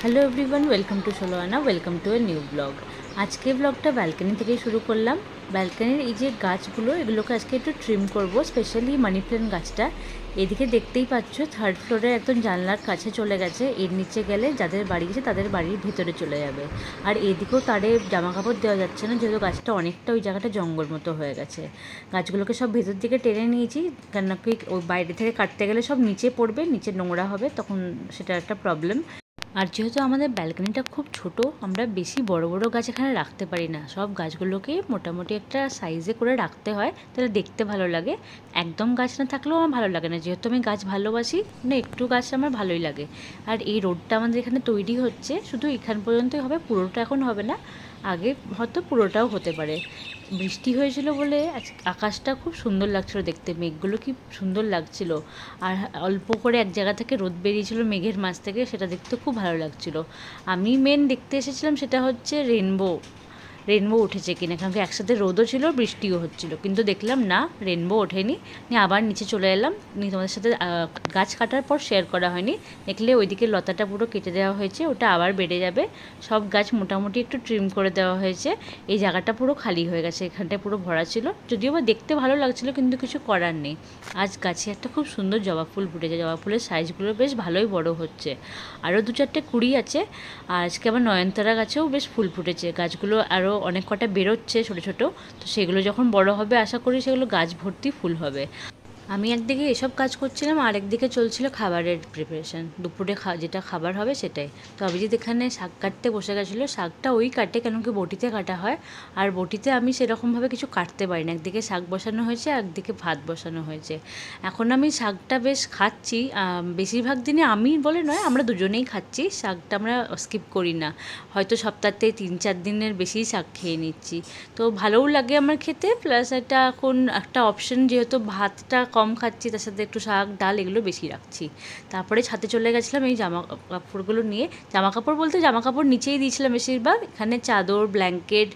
Hello everyone, welcome to সোলোয়ানা, welcome to a new blog. আজকে ব্লগটা ব্যালকনি থেকেই শুরু করলাম। ব্যালকনির এই যে গাছগুলো, এগুলোকে আজকে একটু ট্রিম করব, স্পেশালি মানি প্ল্যান্ট গাছটা। এদিকে দেখতেই পাচ্ছ থার্ড ফ্লোরে একদম জানলার কাছে চলে গেছে, এর নিচে গেলে যাদের বাড়ি গেছে তাদের বাড়ির ভেতরে চলে যাবে। আর এদিকেও তারে জামা কাপড় দেওয়া যাচ্ছে না, যেহেতু গাছটা অনেকটা ওই জায়গাটা জঙ্গল মতো হয়ে গেছে। গাছগুলোকে সব ভেতর দিকে টেনে নিয়েছি, কেন কি ওই বাইরে থেকে কাটতে গেলে সব নিচে পড়বে, নিচে নোংরা হবে, তখন সেটা একটা প্রবলেম। আর যেহেতু আমাদের ব্যালকনিটা খুব ছোট, আমরা বেশি বড় বড় গাছ এখানে রাখতে পারি না, সব গাছগুলোকে মোটামুটি একটা সাইজে করে রাখতে হয়, তাহলে দেখতে ভালো লাগে। একদম গাছ না থাকলেও আমার ভালো লাগে না, যেহেতু আমি গাছ ভালোবাসি, মানে একটু গাছ আমার ভালোই লাগে। আর এই রোডটা আমাদের এখানে তৈরি হচ্ছে, শুধু এখান পর্যন্তই হবে, পুরোটা এখন হবে না, আগে হয়তো পুরোটাও হতে পারে। বৃষ্টি হয়েছিল বলে আকাশটা খুব সুন্দর লাগছিল দেখতে, মেঘগুলো কি সুন্দর লাগছিল। আর অল্প করে এক জায়গা থেকে রোদ বেরিয়েছিল মেঘের মাঝ থেকে, সেটা দেখতে খুব ভালো লাগছিল। আমি মেন দেখতে এসেছিলাম সেটা হচ্ছে রেনবো উঠেছে কিনা, কারণ কি একসাথে রোদও ছিল বৃষ্টিও হচ্ছিল, কিন্তু দেখলাম না, রেনবো ওঠেনি। নিয়ে আবার নিচে চলে এলাম, নিয়ে তোমাদের সাথে গাছ কাটার পর শেয়ার করা হয়নি, দেখলে ওইদিকে লতাটা পুরো কেটে দেওয়া হয়েছে, ওটা আবার বেড়ে যাবে। সব গাছ মোটামুটি একটু ট্রিম করে দেওয়া হয়েছে, এই জায়গাটা পুরো খালি হয়ে গেছে, এখানটায় পুরো ভরা ছিল, যদিও বা দেখতে ভালো লাগছিল, কিন্তু কিছু করার নেই। আজ গাছে একটা খুব সুন্দর জবা ফুল ফুটেছে, জবা ফুলের সাইজগুলো বেশ ভালোই বড় হচ্ছে, আরও দু চারটে কুড়ি আছে। আর আজকে আবার নয়নতারা গাছেও বেশ ফুল ফুটেছে, গাছগুলো আরও অনেক কটা বেরোচ্ছে ছোটো ছোটো, তো সেগুলো যখন বড় হবে আশা করি সেগুলো গাছ ভর্তি ফুল হবে। আমি একদিকে এসব কাজ করছিলাম, আর একদিকে চলছিল খাবারের প্রিপারেশান, দুপুরে যেটা খাবার হবে সেটাই। তো অভিজিৎ এখানে শাক কাটতে বসে গেছিলো, শাকটা ওই কাটে, কেন কি বটিতে কাটা হয়, আর বটিতে আমি সেরকমভাবে কিছু কাটতে পারি না। একদিকে শাক বসানো হয়েছে, একদিকে ভাত বসানো হয়েছে। এখন আমি শাকটা বেশ খাচ্ছি, বেশিরভাগ দিনে আমি বলে নয়, আমরা দুজনেই খাচ্ছি শাকটা, আমরা স্কিপ করি না, হয়তো সপ্তাহে 3-4 দিনের বেশি শাক খেয়ে নিচ্ছি। তো ভালোও লাগে আমার খেতে, প্লাস এটা এখন একটা অপশন, যেহেতু ভাতটা কম খাচ্ছি, তার সাথে একটু শাক ডাল এগুলো বেশি রাখছি। তারপরে ছাদে চলে গেছিলাম এই জামা কাপড়গুলো নিয়ে, জামা কাপড় বলতে জামা কাপড় নিচেই দিয়েছিলাম বেশিরভাগ, এখানে চাদর, ব্ল্যাঙ্কেট,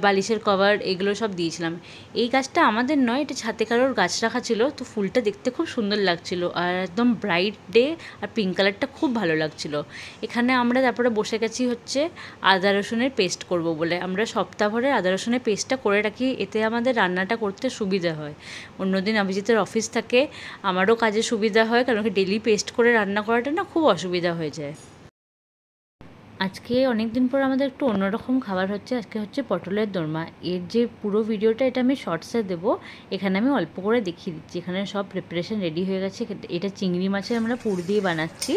বালিশের কভার এগুলো সব দিয়েছিলাম। এই গাছটা আমাদের নয়, এটা ছাদে কারোর গাছ রাখা ছিল, তো ফুলটা দেখতে খুব সুন্দর লাগছিল, আর একদম ব্রাইট ডে, আর পিঙ্ক কালারটা খুব ভালো লাগছিল। এখানে আমরা তারপরে বসে গেছি হচ্ছে আদা রসুনের পেস্ট করব বলে, আমরা সপ্তাহভরে আদা রসুনের পেস্টটা করে রাখি, এতে আমাদের রান্নাটা করতে সুবিধা হয়। অন্যদিন অভিজিতের অফিস থাকে, আমারও কাজে সুবিধা হয়, কারণ কি ডেলি পেস্ট করে রান্না করাটা না খুব অসুবিধা হয়ে যায়। আজকে অনেক দিন পর আমাদের একটু অন্যরকম খাবার হচ্ছে, আজকে হচ্ছে পটলের দোরমা। এর যে পুরো ভিডিওটা এটা আমি শর্টসে দেবো, এখানে আমি অল্প করে দেখিয়ে দিচ্ছি। এখানে সব প্রিপারেশন রেডি হয়ে গেছে, এটা চিংড়ি মাছের আমরা পুর দিয়ে বানাচ্ছি।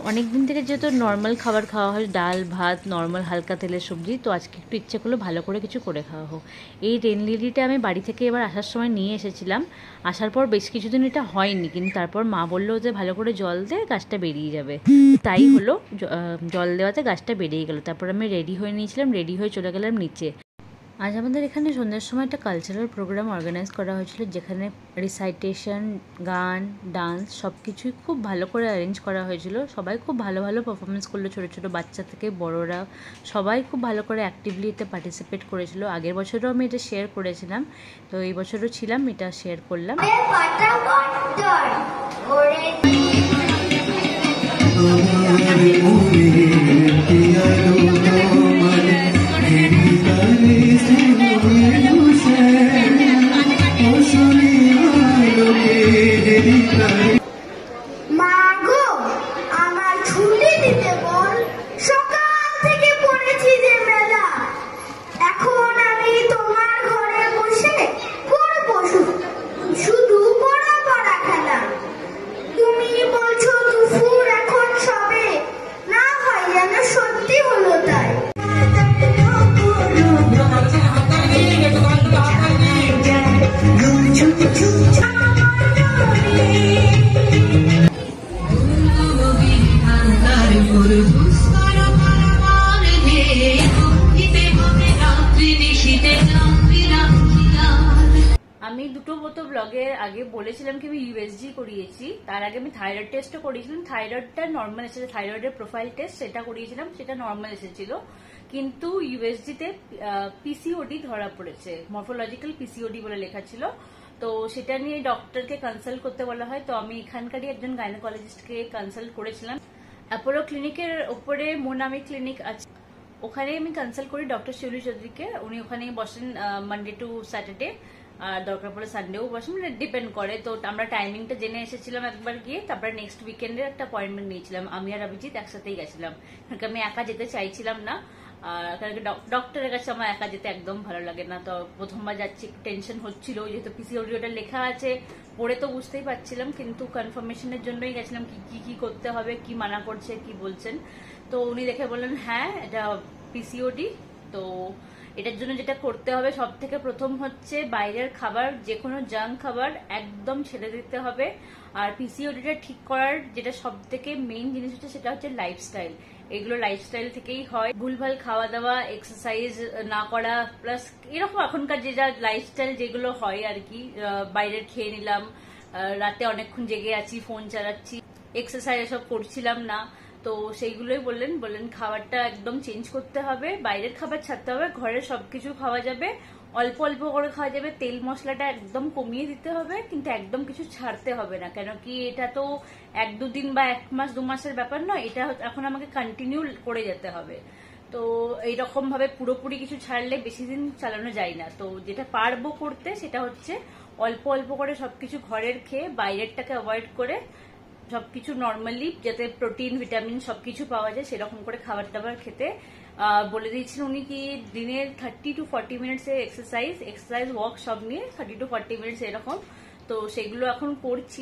অনেক দিন থেকে যেহেতু নর্মাল খাবার খাওয়া হয়, ডাল ভাত নর্মাল হালকা তেলের সবজি, তো আজকে একটু ইচ্ছে করলো ভালো করে কিছু করে খাওয়া হোক। এই রেন লিলিটা আমি বাড়ি থেকে এবার আসার সময় নিয়ে এসেছিলাম, আসার পর বেশ কিছুদিন এটা হয়নি, কিন্তু তারপর মা বললো যে ভালো করে জল দে, গাছটা বেরিয়ে যাবে। তাই হলো, জল দেওয়াতে গাছটা বেরিয়ে গেল। তারপর আমি রেডি হয়ে নিয়েছিলাম, রেডি হয়ে চলে গেলাম নিচে। আজ আমাদের এখানে সন্ধ্যার সময় একটা কালচারাল প্রোগ্রাম অর্গানাইজ করা হয়েছিল, যেখানে রিসাইটেশন, গান, ডান্স সব কিছুই খুব ভালো করে অ্যারেঞ্জ করা হয়েছিল। সবাই খুব ভালো ভালো পারফরমেন্স করলো, ছোটো ছোটো বাচ্চা থেকে বড়রা সবাই খুব ভালো করে অ্যাক্টিভলি এতে পার্টিসিপেট করেছিল। আগের বছরও আমি এটা শেয়ার করেছিলাম, তো এই বছরও ছিলাম, এটা শেয়ার করলাম। আমি দুটো মতো ব্লগের আগে বলেছিলাম কি আমি ইউএসজি করিয়েছি, তার আগে আমি থাইরয়েড টেস্টও করিয়েছিলাম। থাইরয়েডটা নর্মাল এসেছে, থাইরয়েডের প্রোফাইল টেস্ট সেটা করিয়েছিলাম, সেটা নর্মাল এসেছিল, কিন্তু ইউএসজিতে পিসিওডি ধরা পড়েছে, মরফোলজিক্যাল পিসিওডি বলে লেখা ছিল। তো সেটা নিয়ে ডক্টরকে কনসাল্ট করতে বলা হয়, তো আমি এখানকারই একজন গাইনোকোলজিস্টকে কনসাল্ট করেছিলাম। অ্যাপোলো ক্লিনিকের ওপরে মোনামি ক্লিনিক আছে, ওখানে আমি কনসাল্ট করি ডক্টর শিউলি চৌধুরীকে। উনি ওখানেই বসেন মানডে টু স্যাটারডে, আর দরকার পড়লে সানডেও বসেন, মানে ডিপেন্ড করে। তো আমরা টাইমিংটা জেনে এসেছিলাম একবার গিয়ে, তারপরে নেক্সট উইকেন্ডে একটা অ্যাপয়েন্টমেন্ট নিয়েছিলাম। আমি আর অভিজিৎ একসাথেই গেছিলাম, কারণ আমি একা যেতে চাইছিলাম না। কারণ ডক্টরের কাছে আমার একা যেতে একদম ভালো লাগে না। তো প্রথমবার যাচ্ছি, একটু টেনশন হচ্ছিল, যেহেতু পিসিওডি ওটা লেখা আছে পড়ে তো বুঝতেই পারছিলাম, কিন্তু কনফার্মেশনের জন্যই গেছিলাম কি কি করতে হবে, কি মানা করছে, কি বলছেন। তো উনি দেখে বললেন হ্যাঁ এটা পিসিওডি। তো এটার জন্য যেটা করতে হবে সব থেকে প্রথম হচ্ছে বাইরের খাবার, যে কোনো জাঙ্ক খাবার একদম ছেড়ে দিতে হবে। আর পিসিওডিটা ঠিক করার যেটা সব থেকে মেইন জিনিস হচ্ছে সেটা হচ্ছে লাইফস্টাইল। এগুলো লাইফস্টাইল থেকেই হয়, ভুলভাল খাওয়া দাওয়া, এক্সারসাইজ না করা, প্লাস এরকম এখনকার যে যা লাইফস্টাইল যেগুলো হয় আর কি, বাইরের খেয়ে নিলাম, রাতে অনেকক্ষণ জেগে আছি, ফোন চালাচ্ছি, এক্সারসাইজ এসব করছিলাম না। তো সেইগুলোই বললেন খাবারটা একদম চেঞ্জ করতে হবে, বাইরের খাবার ছাড়তে হবে, ঘরের সবকিছু খাওয়া যাবে, অল্প অল্প করে খাওয়া যাবে, তেল মশলাটা একদম কমিয়ে দিতে হবে, কিন্তু একদম কিছু ছাড়তে হবে না। কেন কি এটা তো 1-2 দিন বা 1 মাস 2 মাসের ব্যাপার নয়, এটা এখন আমাকে কন্টিনিউ করে যেতে হবে। তো এইরকম ভাবে পুরোপুরি কিছু ছাড়লে বেশি দিন চালানো যায় না। তো যেটা পারবো করতে সেটা হচ্ছে অল্প অল্প করে সবকিছু ঘরের খেয়ে বাইরেরটাকে অ্যাভয়েড করে সবকিছু নর্মালি যাতে প্রোটিন ভিটামিন সবকিছু পাওয়া যায় সেরকম করে খাবার দাবার খেতে বলে দিয়েছেন উনি। কি দিনের 30 to 40 মিনিটস এক্সারসাইজ ওয়াক সব নিয়ে 30 to 40 মিনিটস এরকম। তো সেগুলো এখন করছি।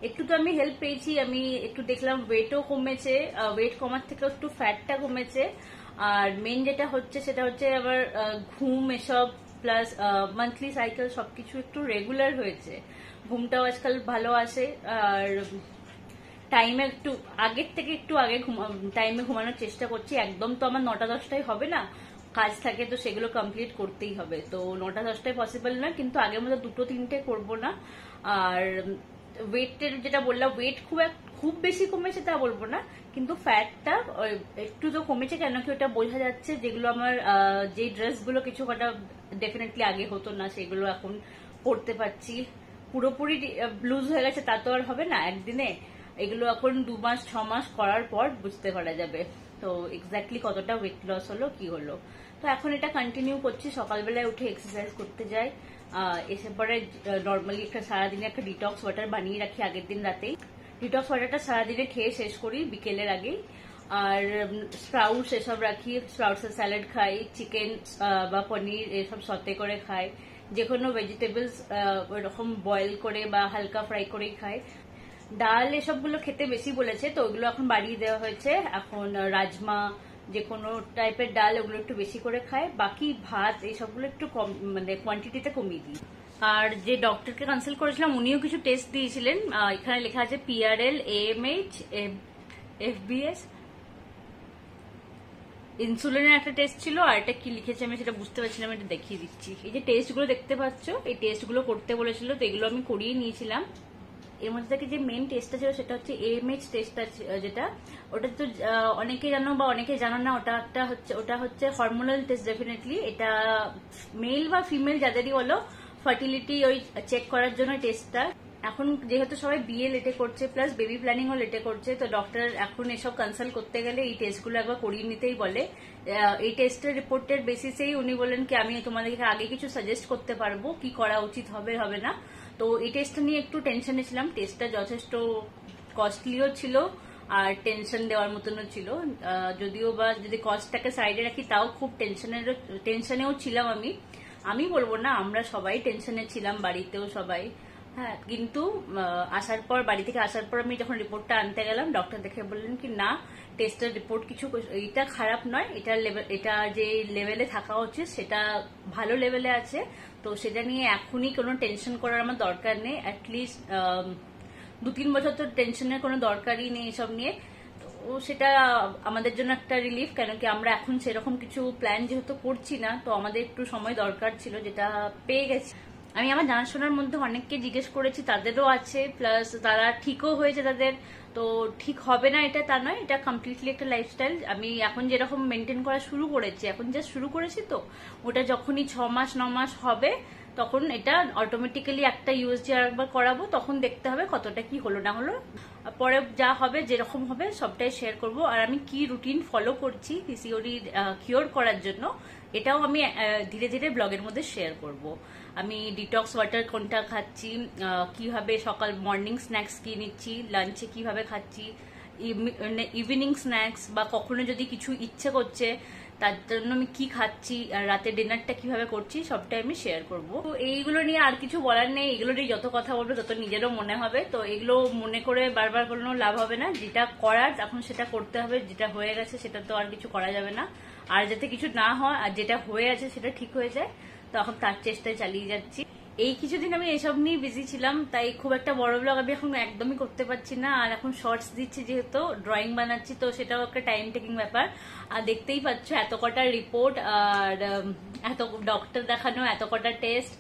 একটু তো আমি হেল্প পেয়েছি, আমি একটু দেখলাম ওয়েটও কমেছে, ওয়েট কমার থেকে একটু ফ্যাটটা কমেছে। আর মেন যেটা হচ্ছে সেটা হচ্ছে আবার ঘুম এসব, প্লাস মান্থলি সাইকেল সবকিছু একটু রেগুলার হয়েছে, ঘুমটাও আজকাল ভালো আসে। আর টাইমে একটু আগের থেকে একটু আগে টাইমে ঘুমানোর চেষ্টা করছি। একদম তো আমার 9টা-10টায় হবে না, কাজ থাকে তো সেগুলো কমপ্লিট করতেই হবে। তো 9টা-10টায় পসিবল না, কিন্তু আগের মতো 2-3টে করবো না। আর ওয়েটের যেটা বললাম, ওয়েট খুব বেশি কমেছে তা বলবো না, কিন্তু ফ্যাটটা একটু তো কমেছে। কেন কি ওটা বোঝা যাচ্ছে, যেগুলো আমার যে ড্রেসগুলো কিছু কটা ডেফিনেটলি আগে হতো না সেগুলো এখন পরতে পারছি। পুরোপুরি লুজ হয়ে গেছে তা তো আর হবে না একদিনে, এগুলো এখন 2 মাস 6 মাস করার পর বুঝতে পারা যাবে তো এক্স্যাক্টলি কতটা ওয়েট লস হলো কি হলো। তো এখন এটা কন্টিনিউ করছি, সকালবেলায় উঠে এক্সারসাইজ করতে যাই, এসে পরে নর্মালি একটা সারাদিনে একটা ডিটক্স ওয়াটার বানিয়ে রাখি আগের দিন রাতেই। ডিটক্স ওয়াটারটা সারাদিনে খেয়ে শেষ করি বিকেলের আগেই। আর স্প্রাউটস এসব রাখি, স্প্রাউটসের স্যালাড খাই, চিকেন বা পনির এসব সতে করে খাই, যে কোনো ভেজিটেবলস ওইরকম বয়েল করে বা হালকা ফ্রাই করেই খাই। ডাল এসবগুলো খেতে বেশি বলেছে, তো ওগুলো এখন বাড়িয়ে দেওয়া হয়েছে। এখন রাজমা, যে কোনো টাইপের ডাল ওগুলো একটু বেশি করে খায়, বাকি ভাত এইসবগুলো একটু কম, মানে কোয়ান্টিটিতে কমিয়ে দিই। আর যে ডক্টরকে কনসাল্ট করেছিলাম উনিও কিছু টেস্ট দিয়েছিলেন, এখানে লেখা আছে PRL, AMH, FBS, ইনসুলিনের একটা টেস্ট ছিল, আর এটা কি লিখেছে আমি সেটা বুঝতে পারছিলাম, এটা দেখিয়ে দিচ্ছি। এই যে টেস্টগুলো দেখতে পাচ্ছ, এই টেস্টগুলো করতে বলেছিল, তো এগুলো আমি করিয়ে নিয়েছিলাম। এর মধ্যে থেকে যে মেন টেস্টটা ছিল সেটা হচ্ছে AMH টেস্টটা, যেটা ওটা তো অনেকে জানো বা অনেকে জানো না, ওটা হচ্ছে হরমোনাল টেস্ট। ডেফিনেটলি এটা মেল বা ফিমেল যাদেরই বলো, ফার্টিলিটি ওই চেক করার জন্য টেস্টটা। এখন যেহেতু সবাই বিয়ে লেটে করছে, প্লাস বেবি প্ল্যানিং ও লেটে করছে, তো ডক্টর এখন এসব কনসাল্ট করতে গেলে এই টেস্টগুলো একবার করিয়ে নিতেই বলে। এই টেস্টের রিপোর্টের বেসিসেই উনি বলেন কি আমি তোমাদেরকে আগে কিছু সাজেস্ট করতে পারবো কি করা উচিত হবে হবে না। তো এই টেস্টটা নিয়ে একটু টেনশনে ছিলাম, টেস্টটা যথেষ্ট কস্টলিও ছিল আর টেনশন দেওয়ার মতনও ছিল। যদিও বা যদি কস্টটাকে সাইডে রাখি তাও খুব টেনশনেও ছিলাম আমি বলবো না, আমরা সবাই টেনশনে ছিলাম, বাড়িতেও সবাই। হ্যাঁ, কিন্তু বাড়ি থেকে আসার পর আমি যখন রিপোর্টটা আনতে গেলাম, ডক্টর দেখে বললেন কি না, টেস্টের রিপোর্ট কিছু, এটা খারাপ নয়, এটা যে লেভেলে থাকা উচিত সেটা ভালো লেভেলে আছে। তো সেটা নিয়ে এখনই কোনো টেনশন করার আমার দরকার নেই। অ্যাটলিস্ট 2-3 বছর তো টেনশনের কোনো দরকারই নেই এসব নিয়ে। তো সেটা আমাদের জন্য একটা রিলিফ, কেন কি আমরা এখন সেরকম কিছু প্ল্যান যেহেতু করছি না, তো আমাদের একটু সময় দরকার ছিল, যেটা পেয়ে গেছি। আমি আমার জানাশোনার মধ্যে অনেককে জিজ্ঞেস করেছি, তাদেরও আছে, প্লাস তারা ঠিকও হয়েছে তাদের। তো ঠিক হবে না এটা তা নয়, এটা কমপ্লিটলি একটা লাইফস্টাইল। আমি এখন যেরকম মেনটেন করা শুরু করেছি, এখন জাস্ট শুরু করেছি, তো ওটা যখনই 6 মাস 9 মাস হবে তখন এটা অটোমেটিক্যালি একটা USG একবার করাবো, তখন দেখতে হবে কতটা কি হলো না হলো। পরে যা হবে যেরকম হবে সবটাই শেয়ার করব। আর আমি কি রুটিন ফলো করছি পিসিওডি কিওর করার জন্য এটাও আমি ধীরে ধীরে ব্লগের মধ্যে শেয়ার করব। আমি ডিটক্স ওয়াটার কোনটা খাচ্ছি, কিভাবে সকাল মর্নিং স্ন্যাক্স কি নিচ্ছি, লাঞ্চে কিভাবে খাচ্ছি, ইভিনিং স্ন্যাক্স বা কখনো যদি কিছু ইচ্ছে করছে তার জন্য আমি কি খাচ্ছি, আর রাতে ডিনারটা কিভাবে করছি সবটাই আমি শেয়ার করব। তো এইগুলো নিয়ে আর কিছু বলার নেই, এগুলো নিয়ে যত কথা বলবো তত নিজেরও মনে হবে। তো এগুলো মনে করে বারবার কোনো লাভ হবে না, যেটা করার এখন সেটা করতে হবে। যেটা হয়ে গেছে সেটা তো আর কিছু করা যাবে না, আর যাতে কিছু না হয় আর যেটা হয়ে আছে সেটা ঠিক হয়ে যায়, তখন তার চেষ্টায় চালিয়ে যাচ্ছি। এই কিছুদিন আমি এসব নিয়ে বিজি ছিলাম, তাই খুব একটা বড় ব্লগ আমি এখন একদমই করতে পারছি না। আর এখন শর্টস দিচ্ছি যেহেতু ড্রয়িং বানাচ্ছি, তো সেটাও একটা টাইম টেকিং ব্যাপার। আর দেখতেই পাচ্ছ এত কটা রিপোর্ট আর এত ডক্টর দেখানো, এত কটা টেস্ট,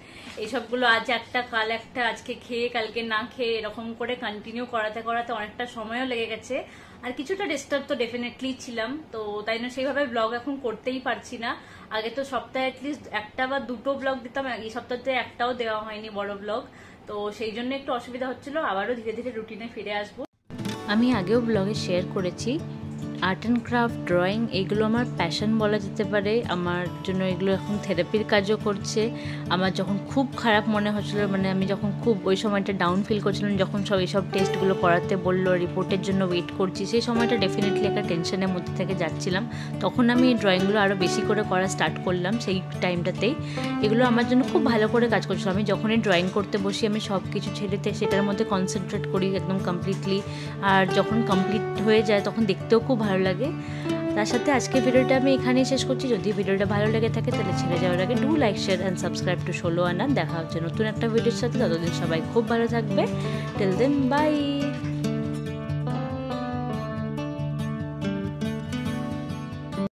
এইসবগুলো আজ একটা কাল একটা, আজকে খেয়ে কালকে না খেয়ে এরকম করে কন্টিনিউ করাতে করাতে অনেকটা সময়ও লেগে গেছে। আর কিছুটা ডিস্টার্ব তো ডেফিনেটলি ছিলাম, তো তাই না সেইভাবে ব্লগ এখন করতেই পারছি না। আগে তো সপ্তাহে অ্যাটলিস্ট একটা বা দুটো ব্লগ দিতাম, এই সপ্তাহতে একটাও দেওয়া হয়নি বড় ব্লগ, তো সেই জন্য একটু অসুবিধা হচ্ছিল। আবারও ধীরে ধীরে রুটিনে ফিরে আসবো। আমি আগেও ব্লগে শেয়ার করেছি আর্ট অ্যান্ড ক্রাফট, ড্রয়িং এগুলো আমার প্যাশন বলা যেতে পারে। আমার জন্য এগুলো এখন থেরাপির কাজও করছে। আমার যখন খুব খারাপ মনে হচ্ছিল, মানে আমি যখন খুব ওই সময়টা ডাউন ফিল করছিলাম, যখন সব এইসব টেস্টগুলো করাতে বললো, রিপোর্টের জন্য ওয়েট করছি, সেই সময়টা ডেফিনেটলি একটা টেনশনের মধ্যে থেকে যাচ্ছিলাম। তখন আমি এই ড্রয়িংগুলো আরও বেশি করে করা স্টার্ট করলাম সেই টাইমটাতেই। এগুলো আমার জন্য খুব ভালো করে কাজ করছিল। আমি যখনই ড্রয়িং করতে বসি আমি সব কিছু ছেড়েতে সেটার মধ্যে কনসেন্ট্রেট করি একদম কমপ্লিটলি। আর যখন কমপ্লিট হয়ে যায় তখন দেখতেও খুব ভালো লাগে। তার সাথে আজকে ভিডিওটা আমি এখানেই শেষ করছি। যদি ভিডিওটা ভালো লেগে থাকে তাহলে ছেড়ে যাওয়ার আগে do like, share and subscribe to ষোলো আনা। দেখা হচ্ছে নতুন একটা ভিডিওর সাথে, ততদিন সবাই খুব ভালো থাকবে। Till then by.